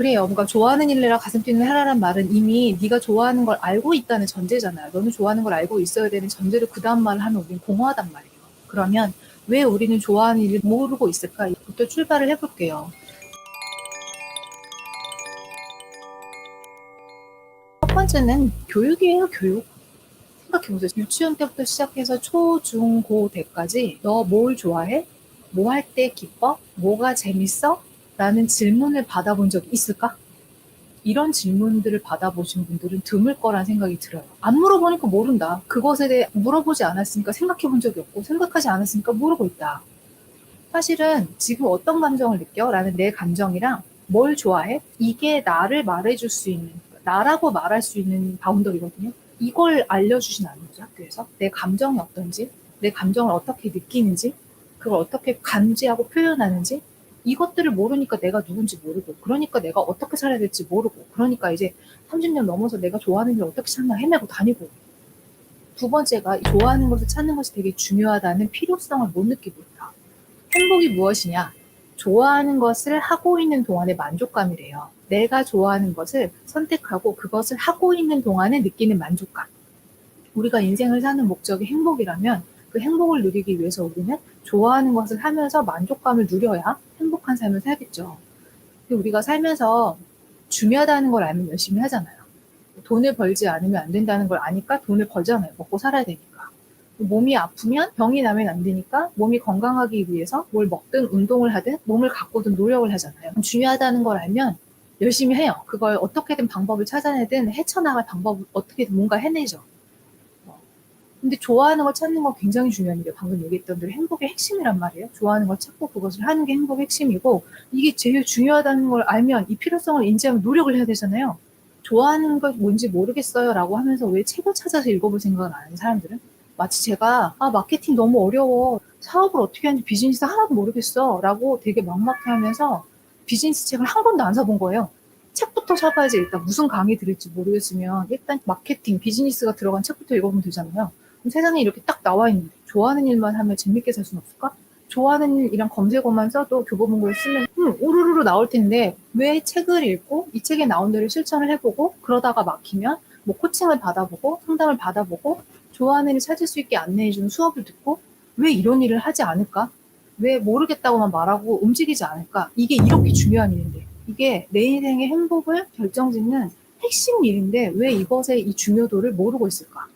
그래요. 뭔가 좋아하는 일 내라 가슴 뛰는 해라란 말은 이미 네가 좋아하는 걸 알고 있다는 전제잖아요. 너는 좋아하는 걸 알고 있어야 되는 전제로 그다음 말을 하면 우린 공허하단 말이에요. 그러면 왜 우리는 좋아하는 일을 모르고 있을까? 부터 출발을 해볼게요. 첫 번째는 교육이에요, 교육. 생각해보세요. 유치원 때부터 시작해서 초, 중, 고, 대까지 너 뭘 좋아해? 뭐 할 때 기뻐? 뭐가 재밌어? 라는 질문을 받아본 적이 있을까? 이런 질문들을 받아보신 분들은 드물 거란 생각이 들어요. 안 물어보니까 모른다. 그것에 대해 물어보지 않았으니까 생각해 본 적이 없고 생각하지 않았으니까 모르고 있다. 사실은 지금 어떤 감정을 느껴? 라는 내 감정이랑 뭘 좋아해? 이게 나를 말해줄 수 있는, 나라고 말할 수 있는 바운더리거든요. 이걸 알려주진 않는 거죠, 학교에서. 내 감정이 어떤지, 내 감정을 어떻게 느끼는지, 그걸 어떻게 감지하고 표현하는지, 이것들을 모르니까 내가 누군지 모르고, 그러니까 내가 어떻게 살아야 될지 모르고, 그러니까 이제 30년 넘어서 내가 좋아하는 일 어떻게 찾나 헤매고 다니고. 두 번째가 좋아하는 것을 찾는 것이 되게 중요하다는 필요성을 못 느끼고 있다. 행복이 무엇이냐? 좋아하는 것을 하고 있는 동안의 만족감이래요. 내가 좋아하는 것을 선택하고 그것을 하고 있는 동안에 느끼는 만족감. 우리가 인생을 사는 목적이 행복이라면 그 행복을 누리기 위해서 우리는 좋아하는 것을 하면서 만족감을 누려야 행복한 삶을 살겠죠. 우리가 살면서 중요하다는 걸 알면 열심히 하잖아요. 돈을 벌지 않으면 안 된다는 걸 아니까 돈을 벌잖아요. 먹고 살아야 되니까. 몸이 아프면 병이 나면 안 되니까 몸이 건강하기 위해서 뭘 먹든 운동을 하든 몸을 가꾸든 노력을 하잖아요. 중요하다는 걸 알면 열심히 해요. 그걸 어떻게든 방법을 찾아내든 헤쳐나갈 방법을 어떻게든 뭔가 해내죠. 근데 좋아하는 걸 찾는 건 굉장히 중요한 일이에요. 방금 얘기했던 대로 행복의 핵심이란 말이에요. 좋아하는 걸 찾고 그것을 하는 게 행복의 핵심이고 이게 제일 중요하다는 걸 알면 이 필요성을 인지하면 노력을 해야 되잖아요. 좋아하는 걸 뭔지 모르겠어요 라고 하면서 왜 책을 찾아서 읽어볼 생각을 안 하는 사람들은? 마치 제가 마케팅 너무 어려워. 사업을 어떻게 하는지 비즈니스 하나도 모르겠어 라고 되게 막막해 하면서 비즈니스 책을 한 권도 안 사본 거예요. 책부터 사봐야지 일단 무슨 강의 들을지 모르겠으면 일단 마케팅, 비즈니스가 들어간 책부터 읽어보면 되잖아요. 세상에 이렇게 딱 나와 있는데 좋아하는 일만 하면 재밌게 살 수는 없을까? 좋아하는 일이랑 검색어만 써도 교보문고를 쓰면 우르르르 나올 텐데 왜 책을 읽고 이 책에 나온 대로 실천을 해보고 그러다가 막히면 뭐 코칭을 받아보고 상담을 받아보고 좋아하는 일 찾을 수 있게 안내해주는 수업을 듣고 왜 이런 일을 하지 않을까? 왜 모르겠다고만 말하고 움직이지 않을까? 이게 이렇게 중요한 일인데 이게 내 인생의 행복을 결정짓는 핵심 일인데 왜 이것의 이 중요도를 모르고 있을까?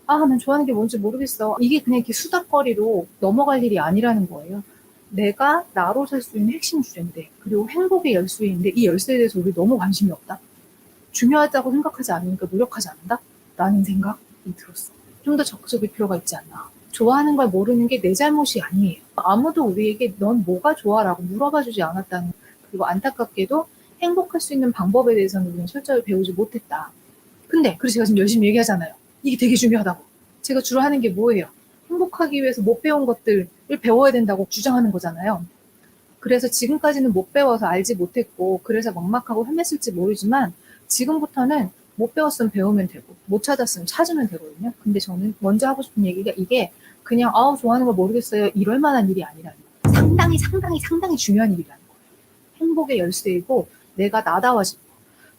난 좋아하는 게 뭔지 모르겠어. 이게 그냥 이렇게 수다거리로 넘어갈 일이 아니라는 거예요. 내가 나로 살 수 있는 핵심 주제인데, 그리고 행복의 열쇠인데, 이 열쇠에 대해서 우리 너무 관심이 없다? 중요하다고 생각하지 않으니까 노력하지 않는다? 라는 생각이 들었어. 좀 더 적극적일 필요가 있지 않나. 좋아하는 걸 모르는 게 내 잘못이 아니에요. 아무도 우리에게 넌 뭐가 좋아? 라고 물어봐 주지 않았다는, 그리고 안타깝게도 행복할 수 있는 방법에 대해서는 우리는 철저히 배우지 못했다. 근데 그래서 제가 지금 열심히 얘기하잖아요. 이게 되게 중요하다고. 제가 주로 하는 게 뭐예요? 행복하기 위해서 못 배운 것들을 배워야 된다고 주장하는 거잖아요. 그래서 지금까지는 못 배워서 알지 못했고 그래서 막막하고 헤맸을지 모르지만 지금부터는 못 배웠으면 배우면 되고 못 찾았으면 찾으면 되거든요. 근데 저는 먼저 하고 싶은 얘기가 이게 그냥 좋아하는 걸 모르겠어요 이럴 만한 일이 아니라는 거예요. 상당히 상당히 상당히 중요한 일이라는 거예요. 행복의 열쇠이고 내가 나다워지고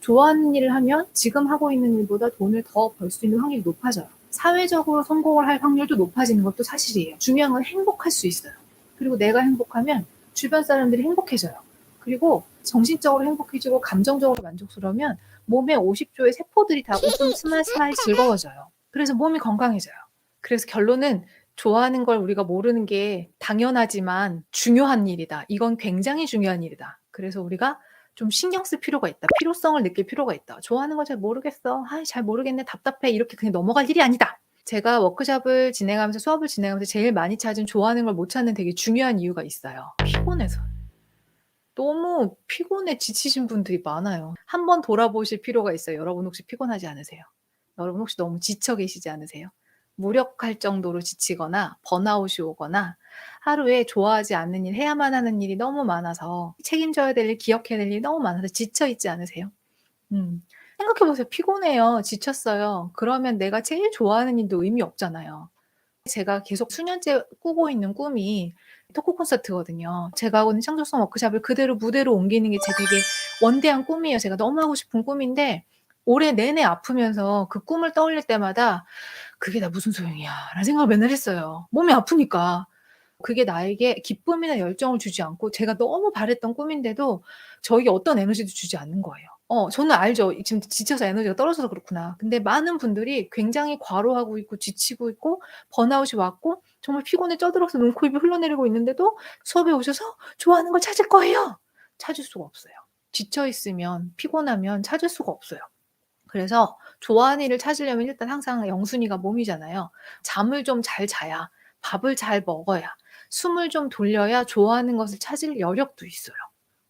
좋아하는 일을 하면 지금 하고 있는 일보다 돈을 더 벌 수 있는 확률이 높아져요. 사회적으로 성공을 할 확률도 높아지는 것도 사실이에요. 중요한 건 행복할 수 있어요. 그리고 내가 행복하면 주변 사람들이 행복해져요. 그리고 정신적으로 행복해지고 감정적으로 만족스러우면 몸에 50조의 세포들이 다 웃음 스마일 즐거워져요. 그래서 몸이 건강해져요. 그래서 결론은 좋아하는 걸 우리가 모르는 게 당연하지만 중요한 일이다. 이건 굉장히 중요한 일이다. 그래서 우리가 좀 신경 쓸 필요가 있다. 필요성을 느낄 필요가 있다. 좋아하는 거 잘 모르겠어. 잘 모르겠네. 답답해. 이렇게 그냥 넘어갈 일이 아니다. 제가 워크숍을 진행하면서 수업을 진행하면서 제일 많이 찾은 좋아하는 걸 못 찾는 되게 중요한 이유가 있어요. 피곤해서. 너무 피곤해 지치신 분들이 많아요. 한번 돌아보실 필요가 있어요. 여러분 혹시 피곤하지 않으세요? 여러분 혹시 너무 지쳐 계시지 않으세요? 무력할 정도로 지치거나 번아웃이 오거나 하루에 좋아하지 않는 일, 해야만 하는 일이 너무 많아서 책임져야 될 일, 기억해야 될 일이 너무 많아서 지쳐 있지 않으세요? 생각해 보세요. 피곤해요. 지쳤어요. 그러면 내가 제일 좋아하는 일도 의미 없잖아요. 제가 계속 수년째 꾸고 있는 꿈이 토크 콘서트거든요. 제가 하고 있는 창조성 워크숍을 그대로 무대로 옮기는 게 제 되게 원대한 꿈이에요. 제가 너무 하고 싶은 꿈인데 올해 내내 아프면서 그 꿈을 떠올릴 때마다 '그게 다 무슨 소용이야.'라는 생각을 맨날 했어요. 몸이 아프니까. 그게 나에게 기쁨이나 열정을 주지 않고 제가 너무 바랬던 꿈인데도 저에게 어떤 에너지도 주지 않는 거예요. 저는 알죠. 지금 지쳐서 에너지가 떨어져서 그렇구나. 근데 많은 분들이 굉장히 과로하고 있고 지치고 있고 번아웃이 왔고 정말 피곤에 쪄들어서 눈, 코, 입이 흘러내리고 있는데도 수업에 오셔서 좋아하는 걸 찾을 거예요. 찾을 수가 없어요. 지쳐 있으면 피곤하면 찾을 수가 없어요. 그래서 좋아하는 일을 찾으려면 일단 항상 영순위가 몸이잖아요. 잠을 좀 잘 자야, 밥을 잘 먹어야, 숨을 좀 돌려야 좋아하는 것을 찾을 여력도 있어요.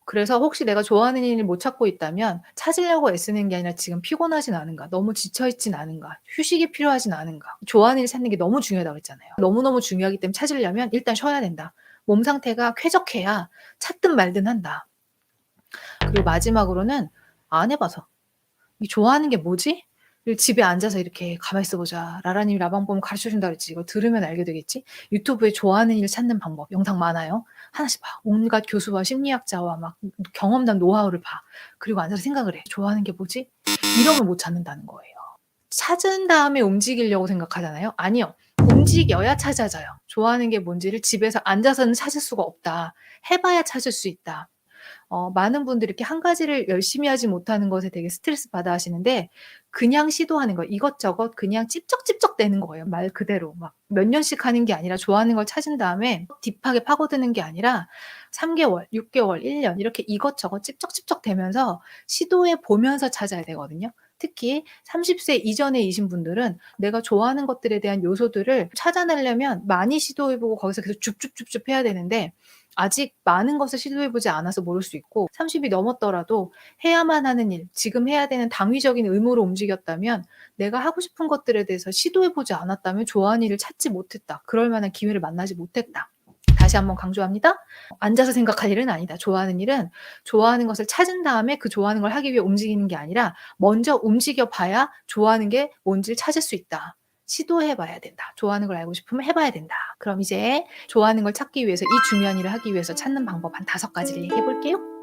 그래서 혹시 내가 좋아하는 일을 못 찾고 있다면 찾으려고 애쓰는 게 아니라 지금 피곤하진 않은가, 너무 지쳐 있진 않은가, 휴식이 필요하진 않은가, 좋아하는 일을 찾는 게 너무 중요하다고 했잖아요. 너무너무 중요하기 때문에 찾으려면 일단 쉬어야 된다. 몸 상태가 쾌적해야 찾든 말든 한다. 그리고 마지막으로는 안 해봐서. 이 좋아하는 게 뭐지? 집에 앉아서 이렇게 가만히 있어 보자. 라라님이 라방법 가르쳐 준다 그랬지. 이거 들으면 알게 되겠지? 유튜브에 좋아하는 일 찾는 방법 영상 많아요. 하나씩 봐. 온갖 교수와 심리학자와 막 경험담 노하우를 봐. 그리고 앉아서 생각을 해. 좋아하는 게 뭐지? 이러면 못 찾는다는 거예요. 찾은 다음에 움직이려고 생각하잖아요. 아니요. 움직여야 찾아져요. 좋아하는 게 뭔지를 집에서 앉아서는 찾을 수가 없다. 해봐야 찾을 수 있다. 많은 분들이 이렇게 한 가지를 열심히 하지 못하는 것에 되게 스트레스 받아 하시는데 그냥 시도하는 거 이것저것 그냥 찝쩍찝쩍 대는 거예요. 말 그대로 막 몇 년씩 하는 게 아니라 좋아하는 걸 찾은 다음에 딥하게 파고드는 게 아니라 3개월, 6개월, 1년 이렇게 이것저것 찝쩍찝쩍 대면서 시도해 보면서 찾아야 되거든요. 특히 30세 이전에 이신 분들은 내가 좋아하는 것들에 대한 요소들을 찾아내려면 많이 시도해 보고 거기서 계속 줍줍줍줍 해야 되는데 아직 많은 것을 시도해 보지 않아서 모를 수 있고 30이 넘었더라도 해야만 하는 일, 지금 해야 되는 당위적인 의무로 움직였다면 내가 하고 싶은 것들에 대해서 시도해 보지 않았다면 좋아하는 일을 찾지 못했다. 그럴 만한 기회를 만나지 못했다. 다시 한번 강조합니다. 앉아서 생각할 일은 아니다. 좋아하는 일은 좋아하는 것을 찾은 다음에 그 좋아하는 걸 하기 위해 움직이는 게 아니라 먼저 움직여 봐야 좋아하는 게 뭔지를 찾을 수 있다. 시도해 봐야 된다. 좋아하는 걸 알고 싶으면 해 봐야 된다. 그럼 이제 좋아하는 걸 찾기 위해서 이 중요한 일을 하기 위해서 찾는 방법 한 5가지를 얘기해 볼게요.